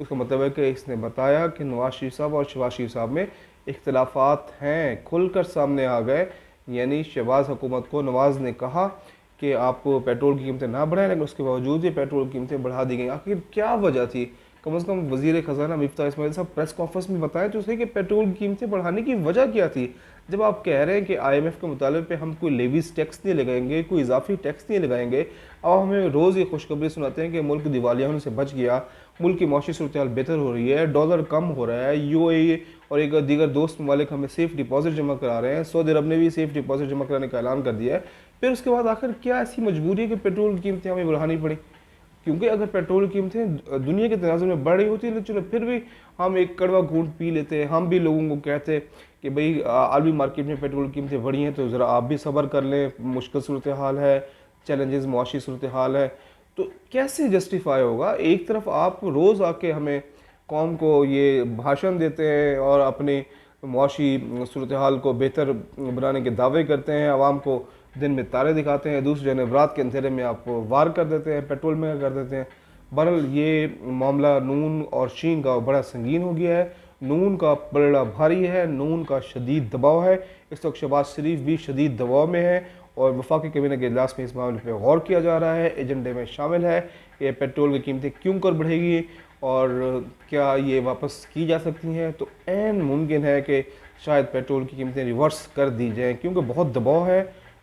اس کا مطلب ہے کہ اس نے بتایا کہ نواز شریف صاحب اور شہباز شریف صاحب میں اختلافات ہیں، کھل کر سامنے آ گئے. یعنی شہباز حکومت کو نواز نے کہا کہ آپ پیٹرول کی قیمتیں نہ بڑھائیں، لیکن اس کے باوجود یہ پیٹرول کی قیمتیں بڑھا دی گئیں. آخر کیا وجہ تھی؟ کم از کم وزیر خزانہ مفتاح اسماعیل صاحب پریس کانفرنس میں بتائیں تو صحیح کہ پیٹرول کی قیمتیں بڑھانے کی وجہ کیا تھی. جب آپ کہہ رہے ہیں کہ آئی ایم ایف کے مطالبے پہ ہم کوئی لیویز ٹیکس نہیں لگائیں گے، کوئی اضافی ٹیکس نہیں لگائیں گے، اب ہمیں روز یہ خوشخبری سناتے ہیں کہ ملک دیوالیہ ہونے سے بچ گیا، ملک کی معاشی صورتحال بہتر ہو رہی ہے، ڈالر کم ہو رہا ہے، یو اے ای اور ایک دیگر دوست ممالک ہمیں سیف ڈپازٹ جمع کرا رہے ہیں، سعودی عرب نے بھی سیف ڈپازٹ جمع کرانے کا اعلان کر دیا ہے. پھر اس کے بعد آخر کیا ایسی مجبوری ہے کہ پیٹرول کی قیمتیں ہمیں بڑھانی پڑی؟ کیونکہ اگر پیٹرول کی قیمتیں دنیا کے تناظر میں بڑھ رہی ہوتی تو چلو پھر بھی ہم ایک کڑوا گھونٹ پی لیتے، ہم بھی لوگوں کو کہتے کہ بھئی عالمی مارکیٹ میں پیٹرول کی قیمتیں بڑھی ہیں تو ذرا آپ بھی صبر کر لیں، مشکل صورتحال ہے، چیلنجز معاشی صورتحال ہے. تو کیسے جسٹیفائی ہوگا؟ ایک طرف آپ روز آ کے ہمیں قوم کو یہ بھاشن دیتے ہیں اور اپنی معاشی صورتحال کو بہتر بنانے کے دعوے کرتے ہیں، عوام کو دن میں تارے دکھاتے ہیں، دوسری جانب رات کے اندھیرے میں آپ وار کر دیتے ہیں، پیٹرول مہنگا کر دیتے ہیں. بہرحال یہ معاملہ نون اور شین کا بڑا سنگین ہو گیا ہے، نون کا پلڑا بھاری ہے، نون کا شدید دباؤ ہے. اس وقت شہباز شریف بھی شدید دباؤ میں ہے اور وفاقی کابینہ کے اجلاس میں اس معاملے پہ غور کیا جا رہا ہے. ایجنڈے میں شامل ہے کہ پیٹرول کی قیمتیں کیوں کر بڑھے گی اور کیا یہ واپس کی جا سکتی ہیں. تو عین ممکن ہے کہ شاید پیٹرول کی قیمتیں ریورس کر دی جائیں کیونکہ بہت دباؤ ہے.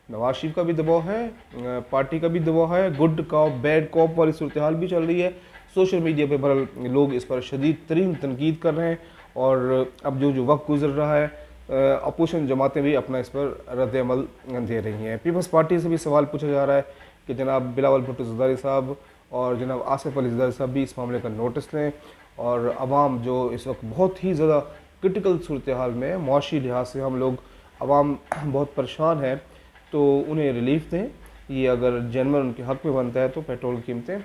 نواز شریف کا بھی دباؤ ہے، پارٹی کا بھی دباؤ ہے، گڈ کاپ بیڈ کاپ والی صورتحال بھی چل رہی ہے. سوشل میڈیا پہ بہرحال لوگ اس پر شدید ترین تنقید کر رہے ہیں اور اب جو وقت گزر رہا ہے اپوزیشن جماعتیں بھی اپنا اس پر رد عمل دے رہی ہیں. پیپلز پارٹی سے بھی سوال پوچھا جا رہا ہے کہ جناب بلاول بھٹو زرداری صاحب اور جناب آصف علی زرداری صاحب بھی اس معاملے کا نوٹس لیں اور عوام جو اس وقت بہت ہی زیادہ کرٹیکل صورتحال میں ہے، معاشی لحاظ سے ہم لوگ عوام بہت پریشان ہیں، تو انہیں ریلیف دیں. یہ اگر جنرل ان کے حق میں بنتا ہے تو پیٹرول کی قیمتیں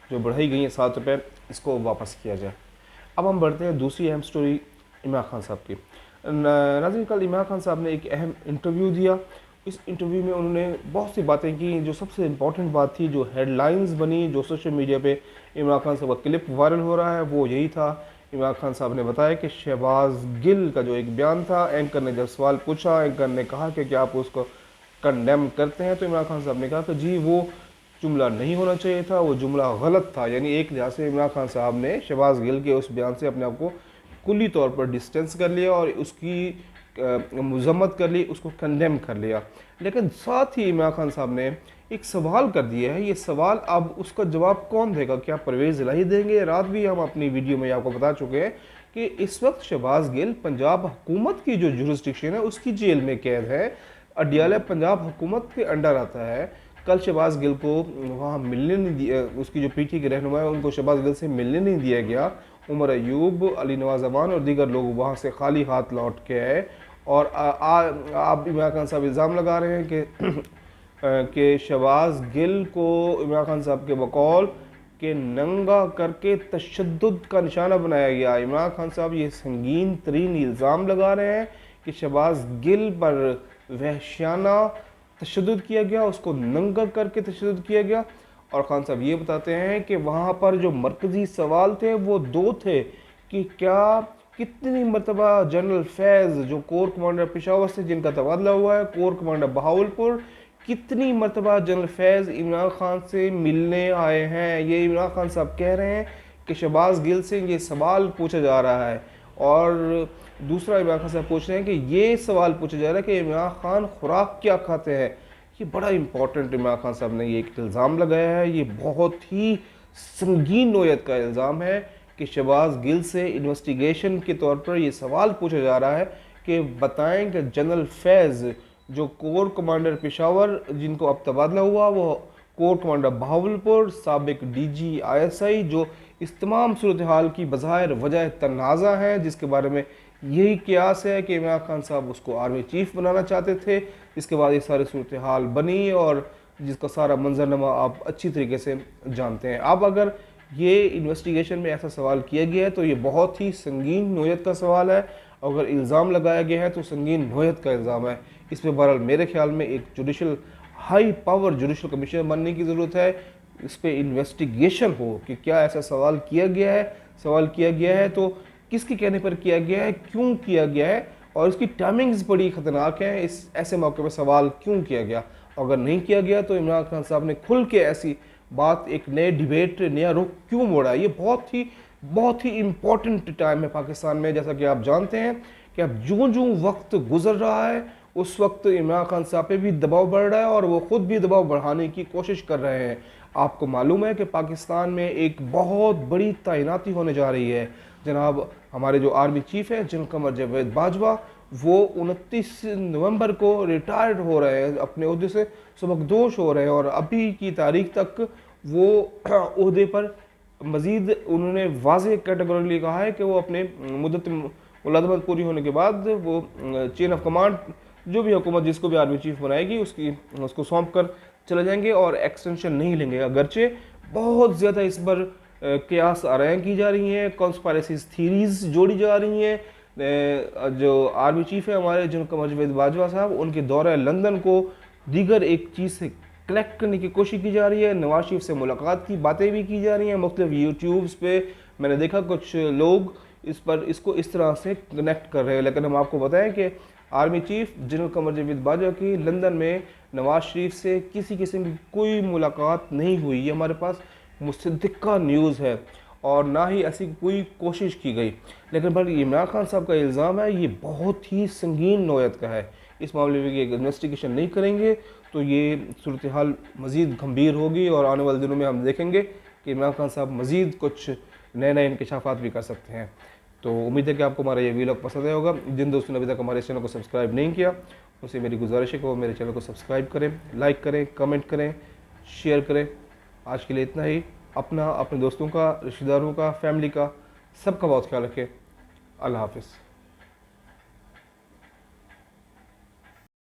جو بڑھائی گئی ہیں 7 روپے اس کو واپس کیا جائے. اب ہم بڑھتے ہیں دوسری اہم سٹوری عمران خان صاحب کی. ناظرین، کل عمران خان صاحب نے ایک اہم انٹرویو دیا. اس انٹرویو میں انہوں نے بہت سی باتیں کی. جو سب سے امپورٹنٹ بات تھی، جو ہیڈ لائنز بنی، جو سوشل میڈیا پہ عمران خان صاحب کا کلپ وائرل ہو رہا ہے، وہ یہی تھا. عمران خان صاحب نے بتایا کہ شہباز گل کا جو ایک بیان تھا، اینکر نے جب سوال پوچھا، اینکر نے کہا کہ کیا آپ اس کو کنڈیم کرتے ہیں، تو عمران خان صاحب نے کہا کہ جی وہ جملہ نہیں ہونا چاہیے تھا، وہ جملہ غلط تھا. یعنی ایک لحاظ سے عمران خان صاحب نے شہباز گل کے اس بیان سے اپنے آپ کو کلی طور پر ڈسٹینس کر لیا اور اس کی مذمت کر لی، اس کو کنڈیم کر لیا. لیکن ساتھ ہی عمران خان صاحب نے ایک سوال کر دیا ہے. یہ سوال اب اس کا جواب کون دے گا؟ کیا پرویز الہی دیں گے؟ رات بھی ہم اپنی ویڈیو میں آپ کو بتا چکے ہیں کہ اس وقت شہباز گل پنجاب حکومت کی جو جورسڈکشن ہے اس کی جیل میں قید ہے. اڈیالہ پنجاب حکومت کے انڈر آتا ہے. کل شہباز گل کو وہاں ملنے نہیں دیا، اس کی جو پی ٹی کے رہنما ہے ان کو شہباز گل سے ملنے نہیں دیا گیا. عمر ایوب، علی نواز امان اور دیگر لوگ وہاں سے خالی ہاتھ لوٹ کے آئے اور آپ عمران خان صاحب الزام لگا رہے ہیں کہ شہباز گل کو عمران خان صاحب کے بقول کہ ننگا کر کے تشدد کا نشانہ بنایا گیا. عمران خان صاحب یہ سنگین ترین الزام لگا رہے ہیں کہ شہباز گل پر وحشیانہ تشدد کیا گیا، اس کو ننگا کر کے تشدد کیا گیا. اور خان صاحب یہ بتاتے ہیں کہ وہاں پر جو مرکزی سوال تھے وہ 2 تھے کہ کتنی مرتبہ جنرل فیض جو کور کمانڈر پشاور سے جن کا تبادلہ ہوا ہے، کور کمانڈر بہاولپور، کتنی مرتبہ جنرل فیض عمران خان سے ملنے آئے ہیں. یہ عمران خان صاحب کہہ رہے ہیں کہ شہباز گل سے یہ سوال پوچھا جا رہا ہے. اور دوسرا عمران خان صاحب پوچھ رہے ہیں کہ یہ سوال پوچھا جا رہا ہے کہ عمران خان خوراک کیا کھاتے ہیں. یہ بڑا امپورٹنٹ عمران خان صاحب نے یہ ایک الزام لگایا ہے. یہ بہت ہی سنگین نوعیت کا الزام ہے کہ شہباز گل سے انویسٹیگیشن کے طور پر یہ سوال پوچھا جا رہا ہے کہ بتائیں کہ جنرل فیض جو کور کمانڈر پشاور جن کو اب تبادلہ ہوا، وہ کور کمانڈر بہاولپور، سابق D G I S I, جو اس تمام صورتحال کی بظاہر وجہ تنازع ہے، جس کے بارے میں یہی قیاس ہے کہ عمران خان صاحب اس کو آرمی چیف بنانا چاہتے تھے. اس کے بعد یہ ساری صورتحال بنی اور جس کا سارا منظرنامہ آپ اچھی طریقے سے جانتے ہیں. اب اگر یہ انویسٹیگیشن میں ایسا سوال کیا گیا ہے تو یہ بہت ہی سنگین نوعیت کا سوال ہے. اگر الزام لگایا گیا ہے تو سنگین نوعیت کا الزام ہے. اس پہ بہرحال میرے خیال میں ایک ہائی پاور جوڈیشل کمیشن بننے کی ضرورت ہے. اس پہ انویسٹیگیشن ہو کہ کیا ایسا سوال کیا گیا ہے سوال کیا گیا ہے تو کس کے کہنے پر کیا گیا ہے, کیوں کیا گیا ہے, اور اس کی ٹائمنگز بڑی خطرناک ہیں. اس ایسے موقع پہ سوال کیوں کیا گیا, اگر نہیں کیا گیا تو عمران خان صاحب نے کھل کے ایسی بات, ایک نئے ڈیبیٹ, نیا رخ کیوں موڑا. یہ بہت ہی امپورٹنٹ ٹائم ہے پاکستان میں. جیسا کہ آپ جانتے ہیں کہ اب جوں وقت گزر رہا ہے اس وقت عمران خان صاحب پہ بھی دباؤ بڑھ رہا ہے اور وہ خود بھی دباؤ بڑھانے کی کوشش کر رہے ہیں. آپ کو معلوم ہے کہ پاکستان میں ایک بہت بڑی تعیناتی ہونے جا رہی ہے. جناب ہمارے جو آرمی چیف ہیں جنرل قمر جاوید باجوہ, وہ 29 نومبر کو ریٹائرڈ ہو رہے ہیں, اپنے عہدے سے سبکدوش ہو رہے ہیں, اور ابھی کی تاریخ تک وہ عہدے پر مزید انہوں نے واضح کیٹیگوریکلی کہا ہے کہ وہ اپنے مدت ملازمت پوری ہونے کے بعد وہ چین آف کمانڈ جو بھی حکومت جس کو بھی آرمی چیف بنائے گی اس کو سونپ کر چلے جائیں گے اور ایکسٹینشن نہیں لیں گے. اگرچہ بہت زیادہ اس پر قیاس آرائیں کی جا رہی ہیں, کانسپائریسیز تھیریز جوڑی جا رہی ہیں. جو آرمی چیف ہے ہمارے جنرل قمر جاوید باجوہ صاحب, ان کے دورہ لندن کو دیگر ایک چیز سے کلیکٹ کرنے کی کوشش کی جا رہی ہے. نواز شریف سے ملاقات کی باتیں بھی کی جا رہی ہیں مختلف یوٹیوبز پہ. میں نے دیکھا کچھ لوگ اس کو اس طرح سے کنیکٹ کر رہے ہیں, لیکن ہم آپ کو بتائیں کہ army chief general Qamar Javed Bajwa کی لندن میں نواز شریف سے کسی قسم کی کوئی ملاقات نہیں ہوئی. یہ ہمارے پاس مصدقہ نیوز ہے, اور نہ ہی ایسی کوئی کوشش کی گئی. لیکن پر عمران خان صاحب کا الزام ہے یہ بہت ہی سنگین نوعیت کا ہے. اس معاملے میں ایک انویسٹیگیشن نہیں کریں گے تو یہ صورتحال مزید گھمبیر ہوگی, اور آنے والے دنوں میں ہم دیکھیں گے کہ عمران خان صاحب مزید کچھ نئے انکشافات بھی کر سکتے ہیں. تو امید ہے کہ آپ کو ہمارا یہ ویلاگ پسند آیا ہوگا. جن دوستوں نے ابھی تک ہمارے اس چینل کو سبسکرائب نہیں کیا اسے میری گزارش ہے کہ وہ میرے چینل کو سبسکرائب کریں, لائک کریں, کمنٹ کریں, شیئر کریں. آج کے لیے اتنا ہی. اپنے دوستوں کا, رشتہ داروں کا, فیملی کا, سب کا بہت خیال رکھیں. اللہ حافظ.